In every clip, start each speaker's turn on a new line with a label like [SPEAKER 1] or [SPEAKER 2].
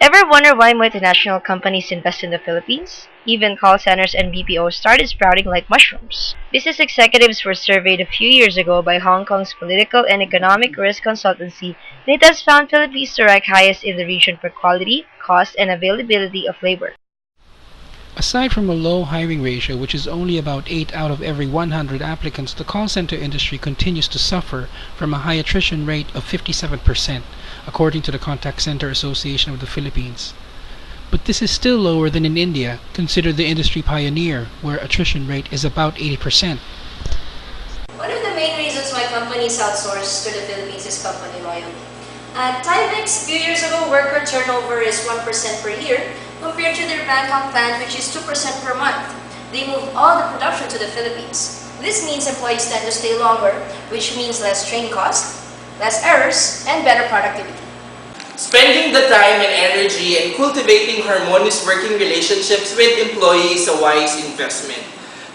[SPEAKER 1] Ever wonder why multinational companies invest in the Philippines? Even call centers and BPOs started sprouting like mushrooms. Business executives were surveyed a few years ago by Hong Kong's political and economic risk consultancy, and it has found Philippines to rank highest in the region for quality, cost, and availability of labor.
[SPEAKER 2] Aside from a low hiring ratio, which is only about 8 out of every 100 applicants, the call center industry continues to suffer from a high attrition rate of 57%, according to the Contact Center Association of the Philippines. But this is still lower than in India, considered the industry pioneer, where attrition rate is about 80%.
[SPEAKER 3] One of the main reasons why companies outsource to the Philippines is company loyalty. At Timex, a few years ago, worker turnover is 1% per year compared to their Bangkok plant, which is 2% per month. They moved all the production to the Philippines. This means employees tend to stay longer, which means less train cost, less errors, and better productivity.
[SPEAKER 4] Spending the time and energy and cultivating harmonious working relationships with employees is a wise investment.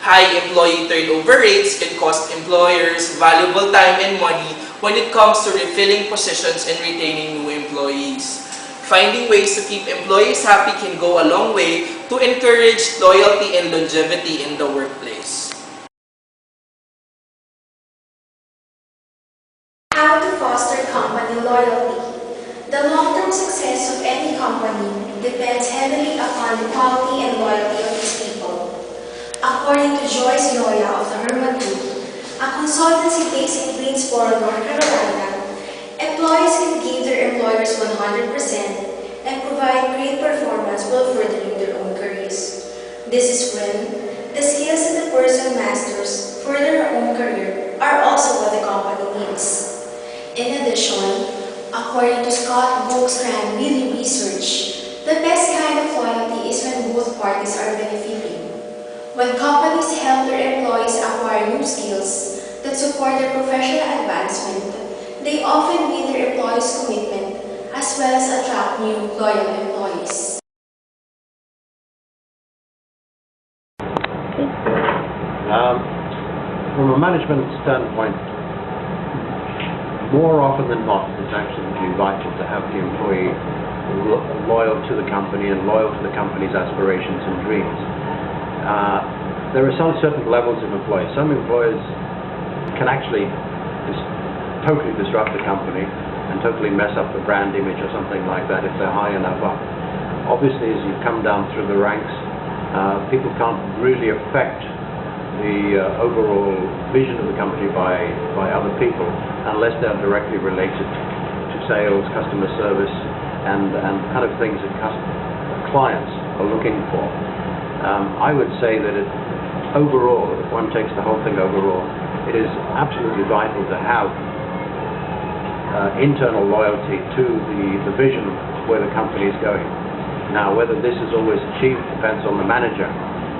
[SPEAKER 4] High employee turnover rates can cost employers valuable time and money when it comes to refilling positions and retaining new employees. Finding ways to keep employees happy can go a long way to encourage loyalty and longevity in the workplace.
[SPEAKER 5] How to foster company loyalty. The long-term success of any company depends heavily upon the quality and loyalty of its people. According to Joyce Loya of the Herman Group, a consultancy based in Greensboro, North Carolina, employees can give their employers 100% and provide great performance while furthering their own careers. This is when the skills that the person masters for their own career are also what the company needs. In addition, according to Scott Volkskrant Wheeler Research, the best kind of loyalty is when both parties are benefiting. When companies help their employees acquire new skills that support their professional advancement, they often win their employees' commitment as well as attract new loyal employees.
[SPEAKER 6] From a management standpoint, more often than not, it's absolutely vital to have the employee loyal to the company and loyal to the company's aspirations and dreams. There are some certain levels of employees. Some employers can actually totally disrupt the company and totally mess up the brand image or something like that if they're high enough up. Obviously, as you come down through the ranks, people can't really affect the overall vision of the company by other people unless they're directly related to sales, customer service, and kind of things that clients are looking for. I would say that overall, if one takes the whole thing overall, it is absolutely vital to have internal loyalty to the vision of where the company is going. Now, whether this is always achieved depends on the manager,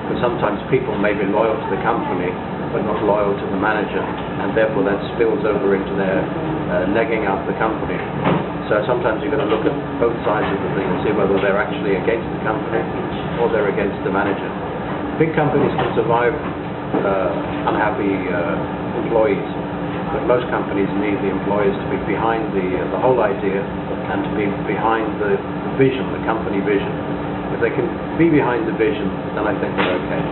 [SPEAKER 6] because sometimes people may be loyal to the company but not loyal to the manager, and therefore that spills over into their negging up the company. So sometimes you've got to look at both sides of the thing and see whether they're actually against the company or they're against the manager. Big companies can survive unhappy employees, but most companies need the employees to be behind the whole idea and to be behind the vision, the company vision. If they can be behind the vision, then I think they're okay.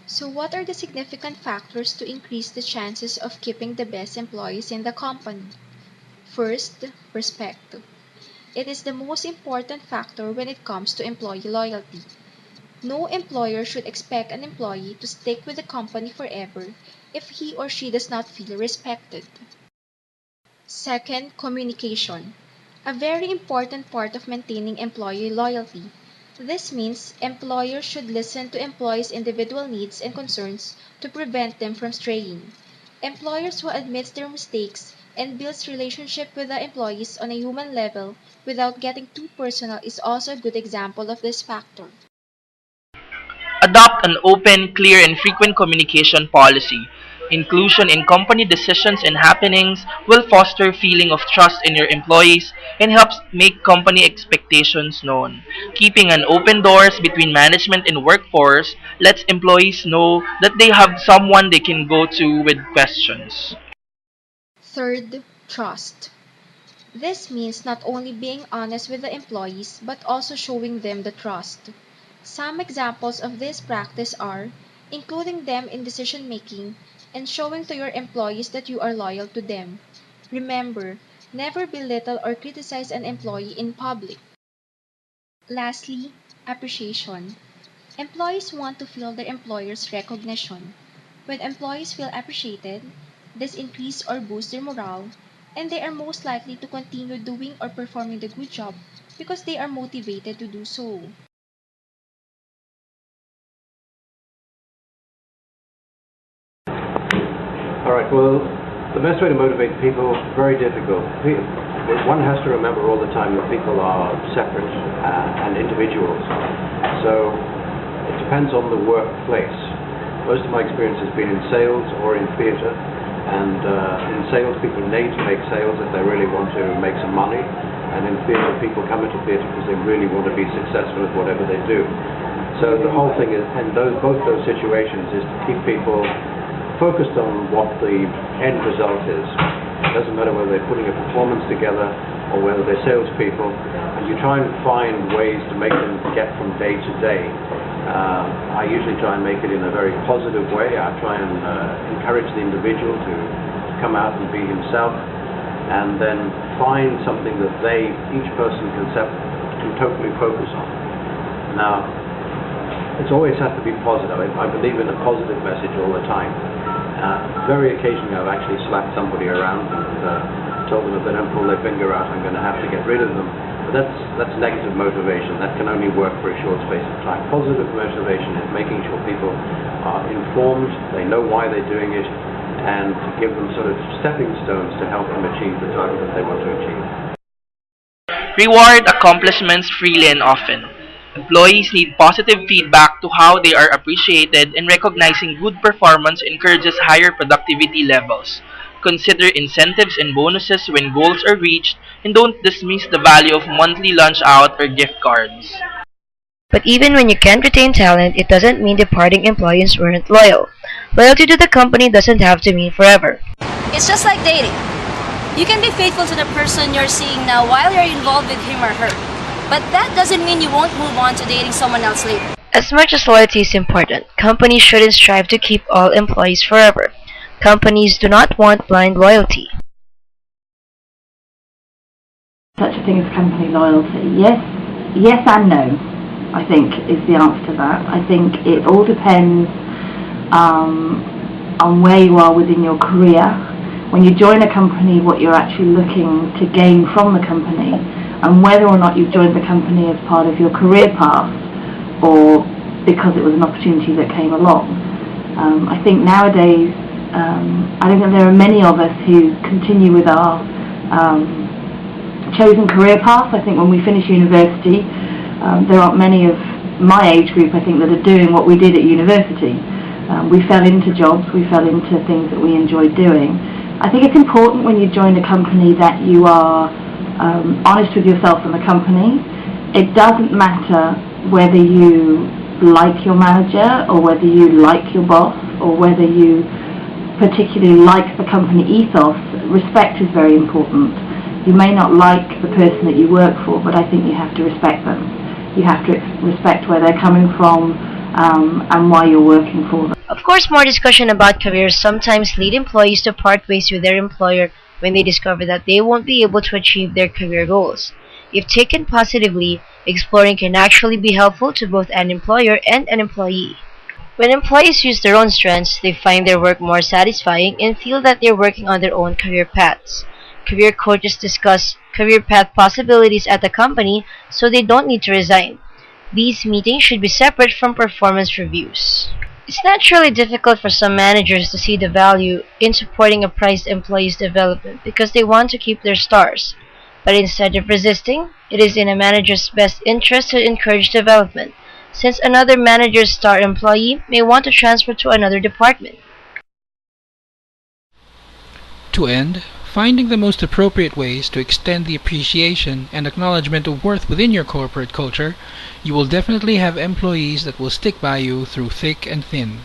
[SPEAKER 7] So what are the significant factors to increase the chances of keeping the best employees in the company? First, respect. It is the most important factor when it comes to employee loyalty. No employer should expect an employee to stick with the company forever if he or she does not feel respected. Second, communication. A very important part of maintaining employee loyalty. This means employers should listen to employees' individual needs and concerns to prevent them from straying. Employers who admits their mistakes and builds relationship with the employees on a human level without getting too personal is also a good example of this factor.
[SPEAKER 4] Adopt an open, clear, and frequent communication policy. Inclusion in company decisions and happenings will foster feeling of trust in your employees and helps make company expectations known. Keeping an open doors between management and workforce lets employees know that they have someone they can go to with questions.
[SPEAKER 7] Third, trust. This means not only being honest with the employees but also showing them the trust. Some examples of this practice are including them in decision making and showing to your employees that you are loyal to them. Remember, never belittle or criticize an employee in public. Lastly, appreciation. Employees want to feel their employer's recognition. When employees feel appreciated, this increases or boosts their morale, and they are most likely to continue doing or performing the good job because they are motivated to do so.
[SPEAKER 6] All right, well, the best way to motivate people, very difficult. One has to remember all the time that people are separate and individuals. So it depends on the workplace. Most of my experience has been in sales or in theatre. And in sales, people need to make sales if they really want to make some money. And in theatre, people come into theatre because they really want to be successful at whatever they do. So the whole thing is, in both those situations, is to keep people focused on what the end result is. It doesn't matter whether they're putting a performance together or whether they're salespeople, and you try and find ways to make them get from day to day. I usually try and make it in a very positive way. I try and encourage the individual to come out and be himself, and then find something that each person can totally focus on. Now, it always has to be positive. I believe in a positive message all the time. Very occasionally I've actually slapped somebody around and told them if they don't pull their finger out, I'm going to have to get rid of them. But that's negative motivation. That can only work for a short space of time. Positive motivation is making sure people are informed, they know why they're doing it, and to give them sort of stepping stones to help them achieve the target that they want to achieve.
[SPEAKER 4] Reward accomplishments freely and often. Employees need positive feedback to how they are appreciated, and recognizing good performance encourages higher productivity levels. Consider incentives and bonuses when goals are reached, and don't dismiss the value of monthly lunch out or gift cards.
[SPEAKER 1] But even when you can't retain talent, it doesn't mean departing employees weren't loyal. Loyalty to the company doesn't have to mean forever.
[SPEAKER 3] It's just like dating. You can be faithful to the person you're seeing now while you're involved with him or her. But that doesn't mean you won't move on to dating someone else later.
[SPEAKER 1] As much as loyalty is important, companies shouldn't strive to keep all employees forever. Companies do not want blind loyalty.
[SPEAKER 8] Such a thing as company loyalty? Yes and no, I think, is the answer to that. I think it all depends on where you are within your career. When you join a company, what you're actually looking to gain from the company, and whether or not you've joined the company as part of your career path or because it was an opportunity that came along. I think nowadays, I think that there are many of us who continue with our chosen career path. I think when we finish university, there aren't many of my age group, I think, that are doing what we did at university. We fell into jobs, we fell into things that we enjoyed doing. I think it's important when you join a company that you are honest with yourself and the company. It doesn't matter whether you like your manager or whether you like your boss or whether you particularly like the company ethos. Respect is very important. You may not like the person that you work for, but I think you have to respect them. You have to respect where they're coming from and why you're working for them.
[SPEAKER 1] Of course, more discussion about careers sometimes lead employees to part ways with their employer when they discover that they won't be able to achieve their career goals. If taken positively, exploring can actually be helpful to both an employer and an employee. When employees use their own strengths, they find their work more satisfying and feel that they're working on their own career paths. Career coaches discuss career path possibilities at the company so they don't need to resign. These meetings should be separate from performance reviews. It's naturally difficult for some managers to see the value in supporting a prized employee's development because they want to keep their stars. But instead of resisting, it is in a manager's best interest to encourage development, since another manager's star employee may want to transfer to another department.
[SPEAKER 2] To end, finding the most appropriate ways to extend the appreciation and acknowledgement of worth within your corporate culture, you will definitely have employees that will stick by you through thick and thin.